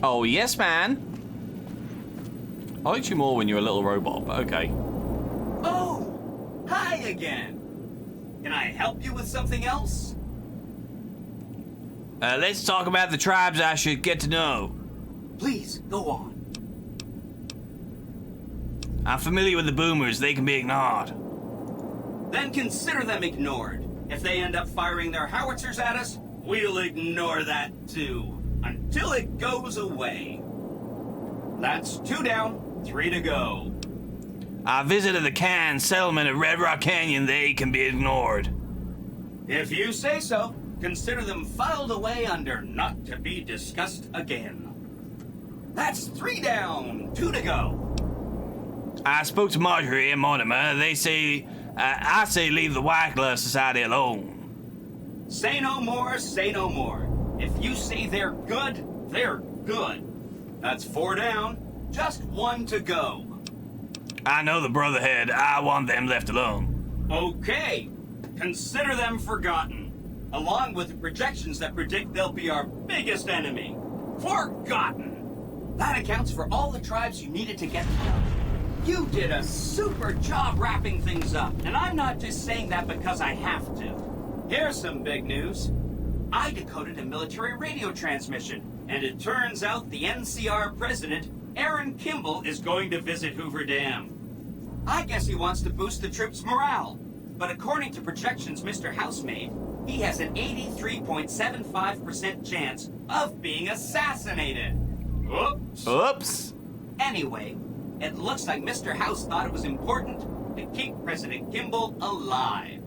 Oh, yes, man. I liked you more when you were a little robot, but okay. Oh, hi again. Can I help you with something else? Let's talk about the tribes I should get to know. Please, go on. I'm familiar with the boomers. They can be ignored. Then consider them ignored. If they end up firing their howitzers at us, we'll ignore that too. Until it goes away. That's 2 down, 3 to go. I visited the Can settlement at Red Rock Canyon. They can be ignored. If you say so, consider them filed away under not to be discussed again. That's 3 down, 2 to go. I spoke to Marjorie and Mortimer. They say, I say leave the White Glove Society alone. Say no more, say no more. If you say they're good, they're good. That's 4 down, just 1 to go. I know the Brotherhood. I want them left alone. Okay, consider them forgotten. Along with the projections that predict they'll be our biggest enemy. Forgotten! That accounts for all the tribes you needed to get to know. You did a super job wrapping things up, and I'm not just saying that because I have to. Here's some big news. I decoded a military radio transmission, and it turns out the NCR president, Aaron Kimball, is going to visit Hoover Dam. I guess he wants to boost the troops' morale, but according to projections Mr. House made, he has an 83.75% chance of being assassinated. Oops. Oops. Anyway, it looks like Mr. House thought it was important to keep President Kimball alive.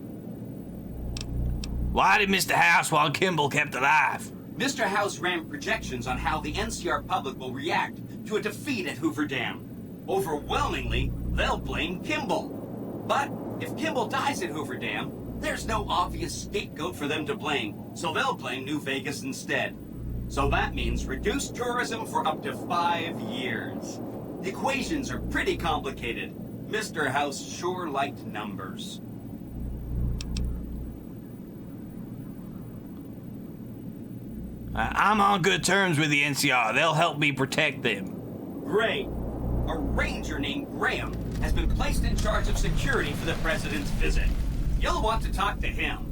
Why did Mr. House want Kimball kept alive? Mr. House ran projections on how the NCR public will react to a defeat at Hoover Dam. Overwhelmingly, they'll blame Kimball. But if Kimball dies at Hoover Dam, there's no obvious scapegoat for them to blame, so they'll blame New Vegas instead. So that means reduced tourism for up to 5 years. The equations are pretty complicated. Mr. House sure liked numbers. I'm on good terms with the NCR. They'll help me protect them. Great. A ranger named Graham has been placed in charge of security for the president's visit. You'll want to talk to him.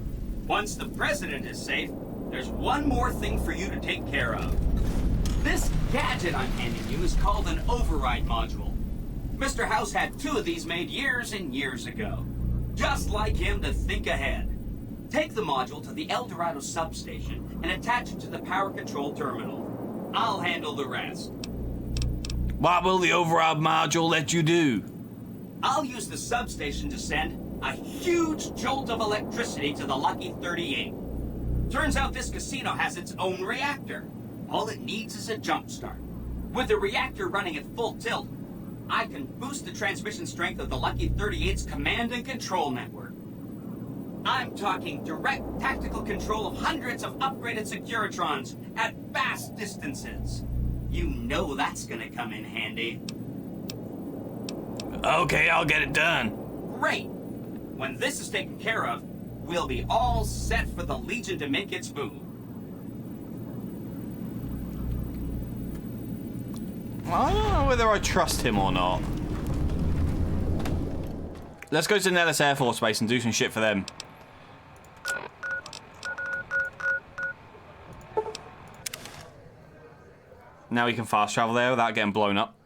Once the president is safe, there's one more thing for you to take care of. This gadget I'm handing you is called an override module. Mr. House had 2 of these made years and years ago. Just like him to think ahead. Take the module to the El Dorado substation and attach it to the power control terminal. I'll handle the rest. What will the override module let you do? I'll use the substation to send a huge jolt of electricity to the Lucky 38. Turns out this casino has its own reactor. All it needs is a jump start. With the reactor running at full tilt, I can boost the transmission strength of the Lucky 38's command and control network. I'm talking direct tactical control of hundreds of upgraded Securitrons at vast distances. You know that's gonna come in handy. Okay, I'll get it done. Great! When this is taken care of, we'll be all set for the Legion to make its move. I don't know whether I trust him or not. Let's go to Nellis Air Force Base and do some shit for them. Now we can fast travel there without getting blown up.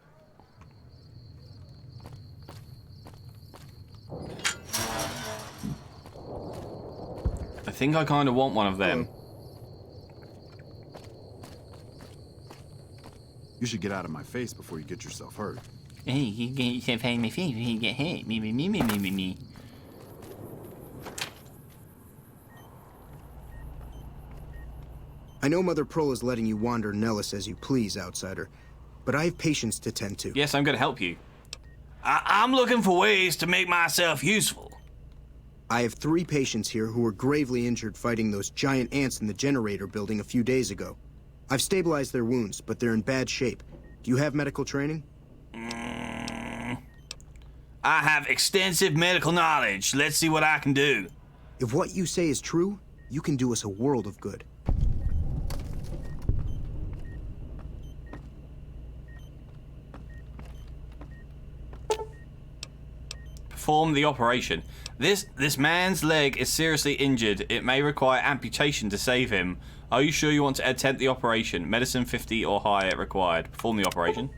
I think I kind of want one of them. You should get out of my face before you get yourself hurt. Hey, you get yourself out of my face when you get hit. Me. I know Mother Pearl is letting you wander Nellis as you please, outsider, but I have patients to tend to. Yes, I'm going to help you. I'm looking for ways to make myself useful. I have 3 patients here who were gravely injured fighting those giant ants in the generator building a few days ago. I've stabilized their wounds, but they're in bad shape. Do you have medical training? I have extensive medical knowledge. Let's see what I can do. If what you say is true, you can do us a world of good. perform the operation. This man's leg is seriously injured. It may require amputation to save him. Are you sure you want to attempt the operation? Medicine 50 or higher required. Perform the operation.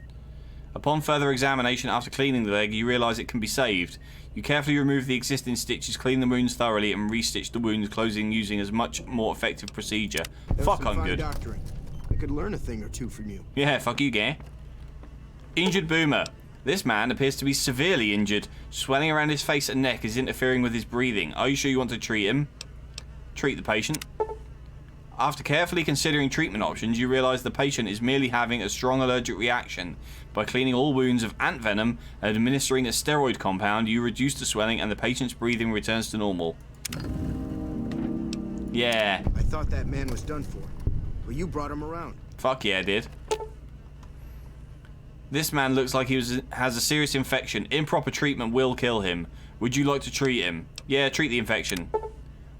Upon further examination after cleaning the leg, you realise it can be saved. You carefully remove the existing stitches, clean the wounds thoroughly, and restitch the wounds, closing using a much more effective procedure. Fuck, I'm good. Doctoring. I could learn a thing or two from you. Yeah, fuck you, gay. Injured boomer. This man appears to be severely injured. Swelling around his face and neck is interfering with his breathing. Are you sure you want to treat him? Treat the patient. After carefully considering treatment options, you realise the patient is merely having a strong allergic reaction. By cleaning all wounds of ant venom and administering a steroid compound, you reduce the swelling and the patient's breathing returns to normal. Yeah. I thought that man was done for, but you brought him around. Fuck yeah, I did. This man looks like he has a serious infection. Improper treatment will kill him. Would you like to treat him? Yeah, treat the infection.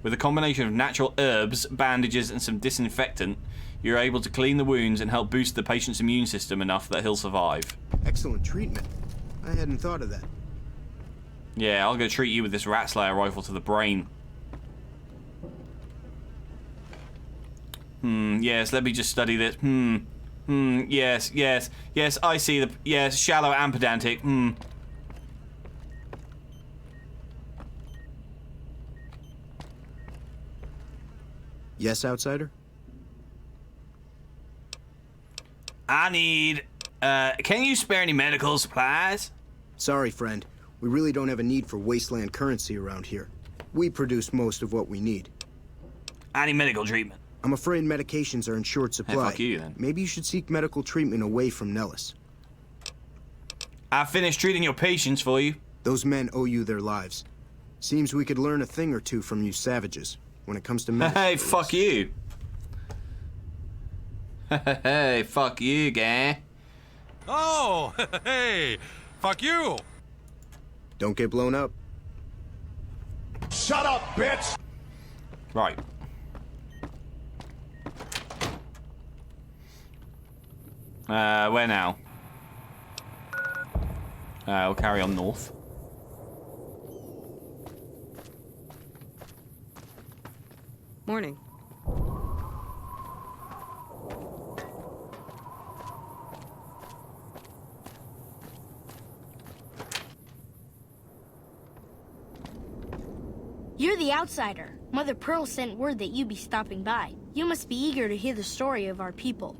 With a combination of natural herbs, bandages, and some disinfectant, you're able to clean the wounds and help boost the patient's immune system enough that he'll survive. Excellent treatment. I hadn't thought of that. Yeah, I'll go treat you with this rat slayer rifle to the brain. Yes, let me just study this. Yes, I see the... Yes, shallow and pedantic. Yes, outsider? I need... can you spare any medical supplies? Sorry, friend. We really don't have a need for wasteland currency around here. We produce most of what we need. I need medical treatment. I'm afraid medications are in short supply. Hey, fuck you, then. Maybe you should seek medical treatment away from Nellis. I finished treating your patients for you. Those men owe you their lives. Seems we could learn a thing or two from you savages when it comes to medicine. Hey, fuck you. Hey, fuck you, guy. Oh, hey, fuck you. Don't get blown up. Shut up, bitch. Right. Where now? We'll carry on north. Morning. You're the outsider. Mother Pearl sent word that you'd be stopping by. You must be eager to hear the story of our people.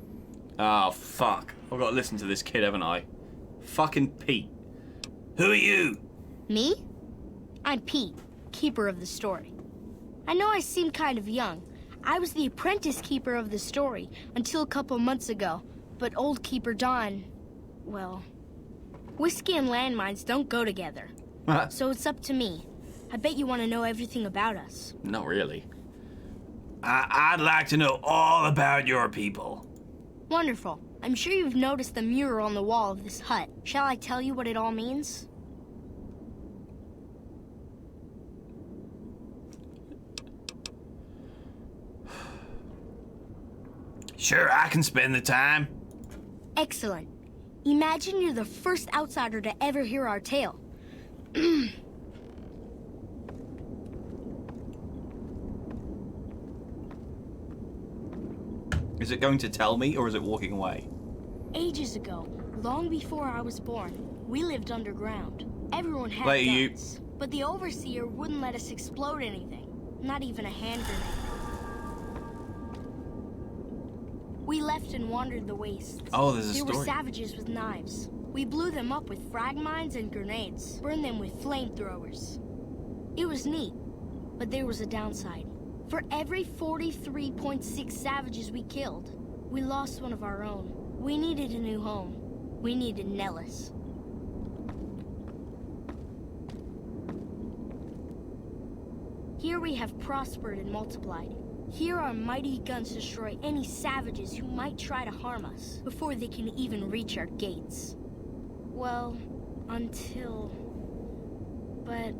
Oh, fuck. I've got to listen to this kid, haven't I? Fucking Pete. Who are you? Me? I'm Pete, keeper of the story. I know I seem kind of young. I was the apprentice keeper of the story until a couple months ago. But old keeper Don, well, whiskey and landmines don't go together. So it's up to me. I bet you want to know everything about us. Not really. I'd like to know all about your people. Wonderful. I'm sure you've noticed the mural on the wall of this hut. Shall I tell you what it all means? Sure, I can spend the time. Excellent. Imagine you're the first outsider to ever hear our tale. Is it going to tell me, or is it walking away? Ages ago, long before I was born, we lived underground. Everyone had Later, guns, but the overseer wouldn't let us explode anything, not even a hand grenade. We left and wandered the wastes. Oh, there's a There story. were savages with knives. We blew them up with frag mines and grenades, burned them with flamethrowers. It was neat, but there was a downside. For every 43.6 savages we killed, we lost one of our own. We needed a new home. We needed Nellis. Here we have prospered and multiplied. Here our mighty guns destroy any savages who might try to harm us before they can even reach our gates. Well, until... But...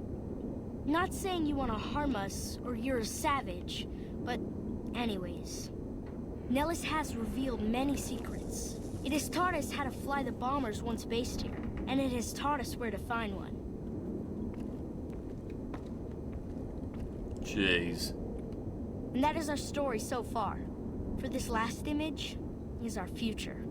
Not saying you want to harm us or you're a savage, but anyways. Nellis has revealed many secrets. It has taught us how to fly the bombers once based here, and it has taught us where to find one. Jeez. And that is our story so far. For this last image is our future.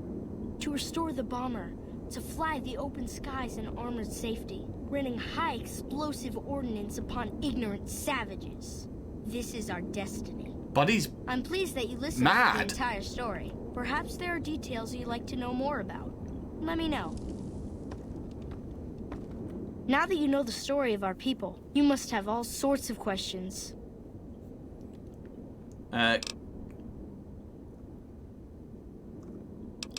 To restore the bomber, to fly the open skies in armored safety, raining high explosive ordnance upon ignorant savages. This is our destiny. But he's I'm pleased that you listened to the entire story. Perhaps there are details you'd like to know more about. Let me know. Now that you know the story of our people, you must have all sorts of questions. I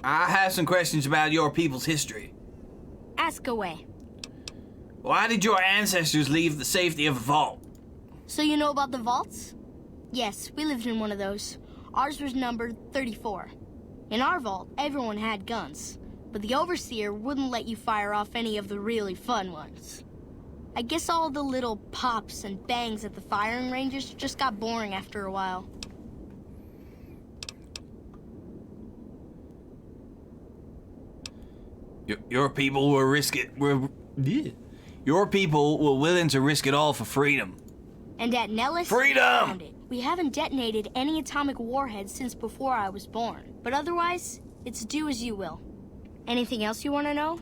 have some questions about your people's history. Ask away. Why did your ancestors leave the safety of a vault? So you know about the vaults? Yes, we lived in one of those. Ours was numbered 34. In our vault, everyone had guns, but the overseer wouldn't let you fire off any of the really fun ones. I guess all the little pops and bangs at the firing ranges just got boring after a while. Your people were Your people were willing to risk it all for freedom. And at Nellis, freedom! We found it. We haven't detonated any atomic warheads since before I was born. But otherwise, it's do as you will. Anything else you want to know?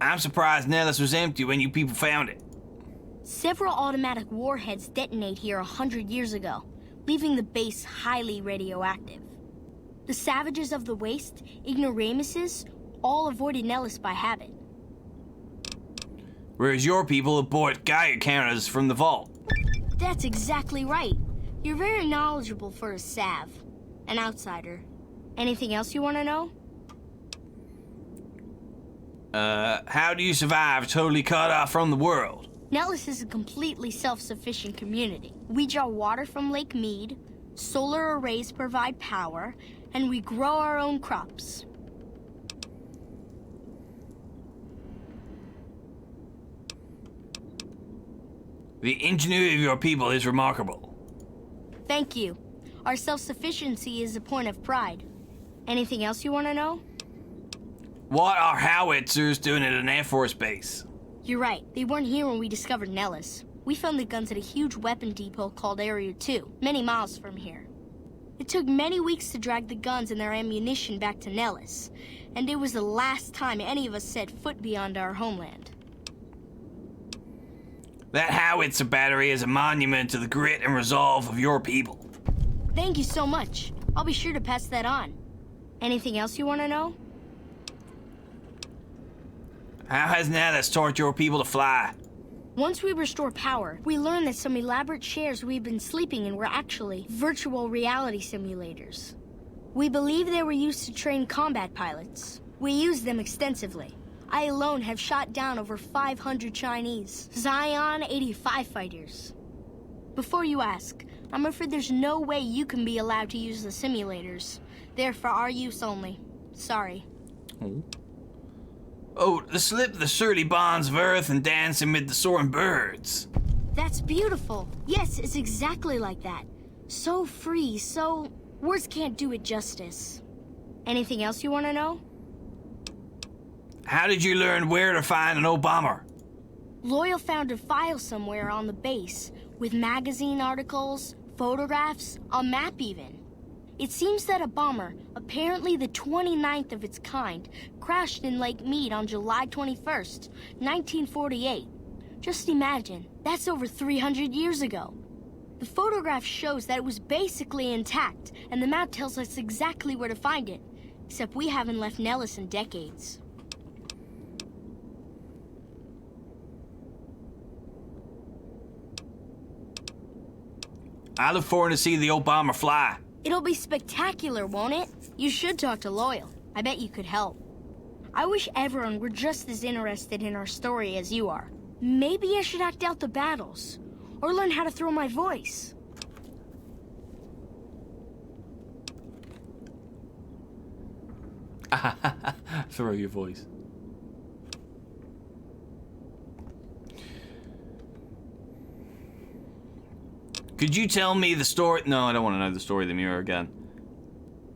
I'm surprised Nellis was empty when you people found it. Several automatic warheads detonate here 100 years ago, leaving the base highly radioactive. The savages of the waste, ignoramuses, all avoided Nellis by habit. Whereas your people abort Geiger counters from the vault. That's exactly right. You're very knowledgeable for a Sav. An outsider. Anything else you want to know? How do you survive totally cut off from the world? Nellis is a completely self-sufficient community. We draw water from Lake Mead, solar arrays provide power, and we grow our own crops. The ingenuity of your people is remarkable. Thank you. Our self-sufficiency is a point of pride. Anything else you want to know? What are howitzers doing at an Air Force base? You're right. They weren't here when we discovered Nellis. We found the guns at a huge weapon depot called Area 2, many miles from here. It took many weeks to drag the guns and their ammunition back to Nellis, and it was the last time any of us set foot beyond our homeland. That howitzer battery is a monument to the grit and resolve of your people. Thank you so much. I'll be sure to pass that on. Anything else you want to know? How has Nellis taught your people to fly? Once we restore power, we learned that some elaborate chairs we've been sleeping in were actually virtual reality simulators. We believe they were used to train combat pilots. We used them extensively. I alone have shot down over 500 Chinese Zion 85 fighters. Before you ask, I'm afraid there's no way you can be allowed to use the simulators. They're for our use only. Sorry. Oh, to slip the surly bonds of earth and dance amid the soaring birds. That's beautiful. Yes, it's exactly like that. So free, so... words can't do it justice. Anything else you want to know? How did you learn where to find an old bomber? Loyal found a file somewhere on the base, with magazine articles, photographs, a map even. It seems that a bomber, apparently the 29th of its kind, crashed in Lake Mead on July 21st, 1948. Just imagine, that's over 300 years ago. The photograph shows that it was basically intact, and the map tells us exactly where to find it, except we haven't left Nellis in decades. I look forward to see the old bomber fly. It'll be spectacular, won't it? You should talk to Loyal. I bet you could help. I wish everyone were just as interested in our story as you are. Maybe I should act out the battles, or learn how to throw my voice. Throw your voice. Could you tell me the story? No, I don't want to know the story of the mirror again.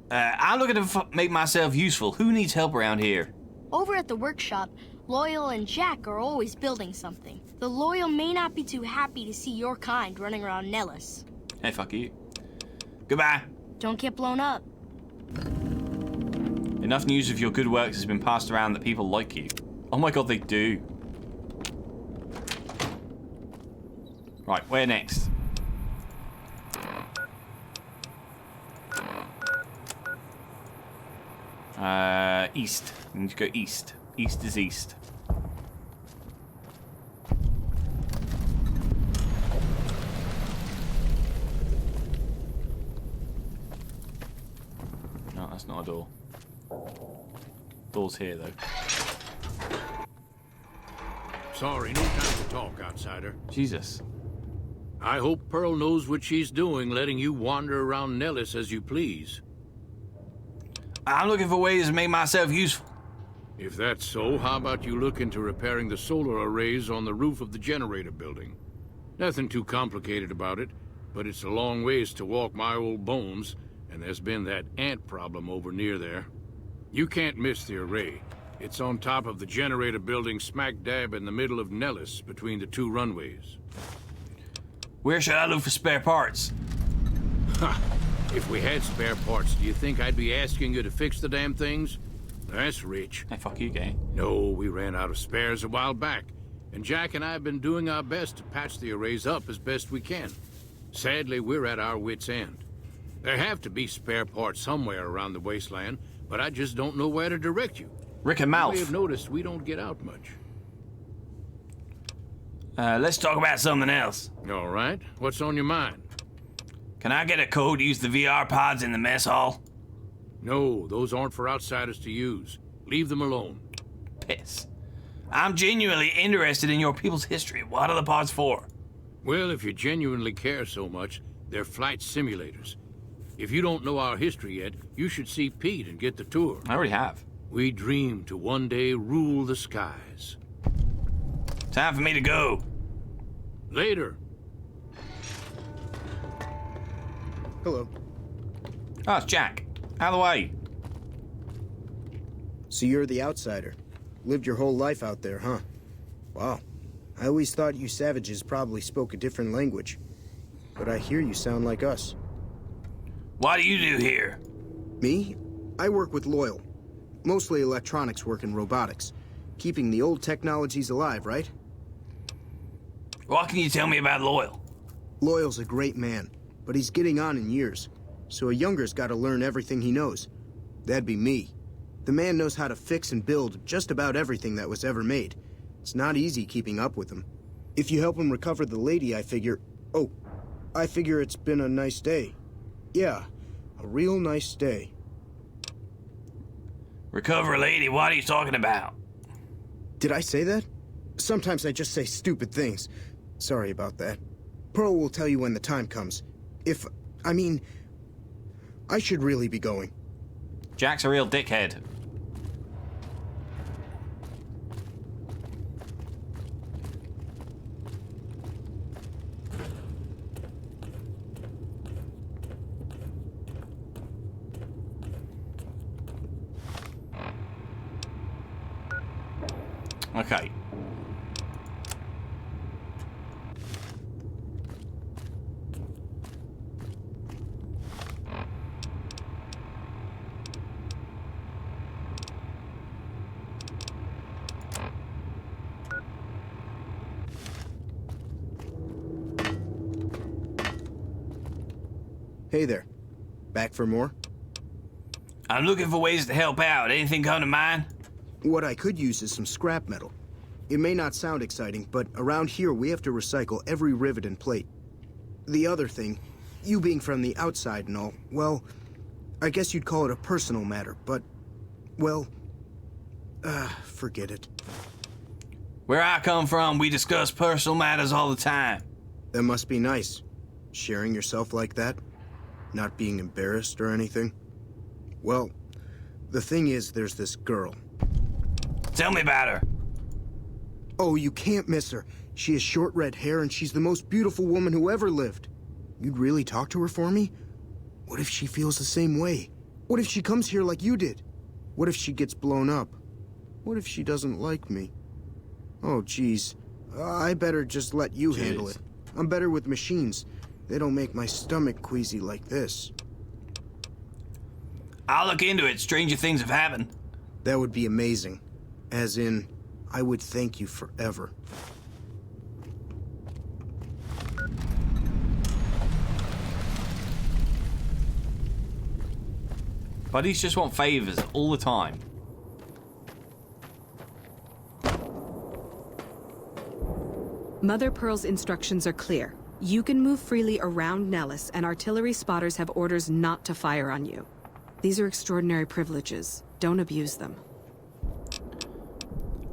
I'm looking to make myself useful. Who needs help around here? Over at the workshop, Loyal and Jack are always building something. The Loyal may not be too happy to see your kind running around Nellis. Hey, fuck you. Goodbye. Don't get blown up. Enough news of your good works has been passed around that people like you. Oh my god, they do. Right, where next? East. We need to go east. East is east. No, that's not a door. Door's here, though. Sorry, no time to talk, outsider. Jesus. I hope Pearl knows what she's doing, letting you wander around Nellis as you please. I'm looking for ways to make myself useful. If that's so, how about you look into repairing the solar arrays on the roof of the generator building? Nothing too complicated about it, but it's a long ways to walk my old bones, and there's been that ant problem over near there. You can't miss the array. It's on top of the generator building smack dab in the middle of Nellis, between the two runways. Where should I look for spare parts? Ha! If we had spare parts, do you think I'd be asking you to fix the damn things? That's rich. Hey, fuck you, gang. No, we ran out of spares a while back, and Jack and I have been doing our best to patch the arrays up as best we can. Sadly, we're at our wits' end. There have to be spare parts somewhere around the wasteland, but I just don't know where to direct you. Rick and You may Mouth. have noticed we don't get out much. Let's talk about something else. All right, what's on your mind? Can I get a code to use the VR pods in the mess hall? No, those aren't for outsiders to use. Leave them alone. Piss. I'm genuinely interested in your people's history. What are the pods for? Well, if you genuinely care so much, they're flight simulators. If you don't know our history yet, you should see Pete and get the tour. I already have. We dream to one day rule the skies. Time for me to go. Later. Hello. Oh, it's Jack. Out of the way. So you're the outsider. Lived your whole life out there, huh? Wow. I always thought you savages probably spoke a different language. But I hear you sound like us. What do you do here? Me? I work with Loyal. Mostly electronics work and robotics. Keeping the old technologies alive, right? What can you tell me about Loyal? Loyal's a great man, but he's getting on in years. So a younger's gotta learn everything he knows. That'd be me. The man knows how to fix and build just about everything that was ever made. It's not easy keeping up with him. If you help him recover the lady, I figure... Oh, I figure it's been a nice day. Yeah, a real nice day. Recover a lady? What are you talking about? Did I say that? Sometimes I just say stupid things. Sorry about that. Pearl will tell you when the time comes. I should really be going. Jack's a real dickhead. Okay. Hey there. Back for more? I'm looking for ways to help out. Anything come to mind? What I could use is some scrap metal. It may not sound exciting, but around here we have to recycle every rivet and plate. The other thing, you being from the outside and all, well, I guess you'd call it a personal matter, but, well, forget it. Where I come from, we discuss personal matters all the time. That must be nice, sharing yourself like that, not being embarrassed or anything. Well, the thing is, there's this girl. Tell me about her. Oh, you can't miss her. She has short red hair and she's the most beautiful woman who ever lived. You'd really talk to her for me? What if she feels the same way? What if she comes here like you did? What if she gets blown up? What if she doesn't like me? Oh, geez. I better just let you handle it. I'm better with machines. They don't make my stomach queasy like this. I'll look into it. Stranger things have happened. That would be amazing. As in, I would thank you forever. Buddies just want favors all the time. Mother Pearl's instructions are clear. You can move freely around Nellis, and artillery spotters have orders not to fire on you. These are extraordinary privileges. Don't abuse them.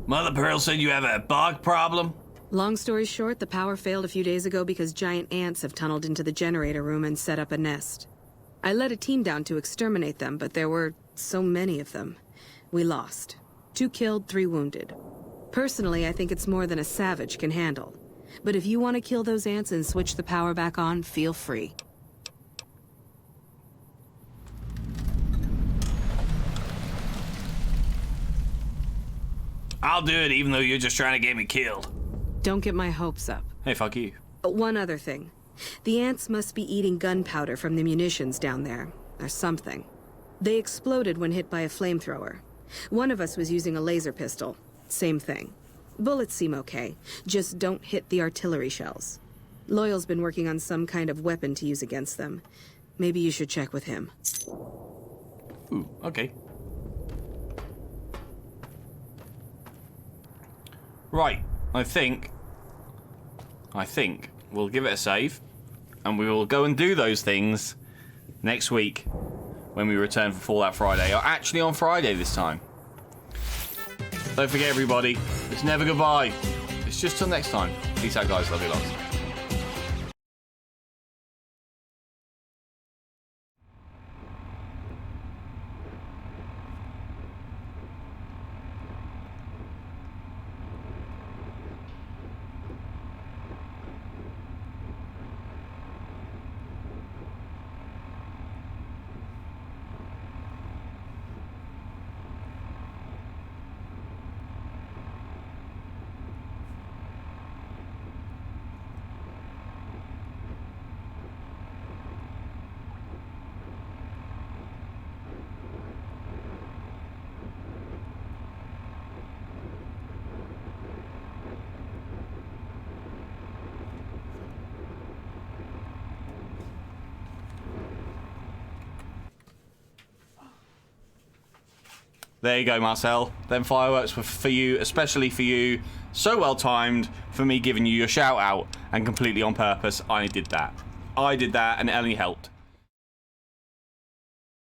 Mother Pearl said you have a bug problem? Long story short, the power failed a few days ago because giant ants have tunneled into the generator room and set up a nest. I led a team down to exterminate them, but there were so many of them. We lost. 2 killed, 3 wounded. Personally, I think it's more than a savage can handle. But if you want to kill those ants and switch the power back on, feel free. I'll do it even though you're just trying to get me killed. Don't get my hopes up. Hey, fuck you. One other thing. The ants must be eating gunpowder from the munitions down there, or something. They exploded when hit by a flamethrower. One of us was using a laser pistol. Same thing. Bullets seem okay, just don't hit the artillery shells. Loyal's been working on some kind of weapon to use against them. Maybe you should check with him. Ooh, okay. Right, I think we'll give it a save, and we will go and do those things next week when we return for Fallout Friday, or actually on Friday this time. Don't forget, everybody, it's never goodbye. It's just till next time. Peace out, guys. Love you lots. There you go, Marcel. Them fireworks were for you, especially for you. So well timed for me giving you your shout out, and completely on purpose. I did that, and it only helped.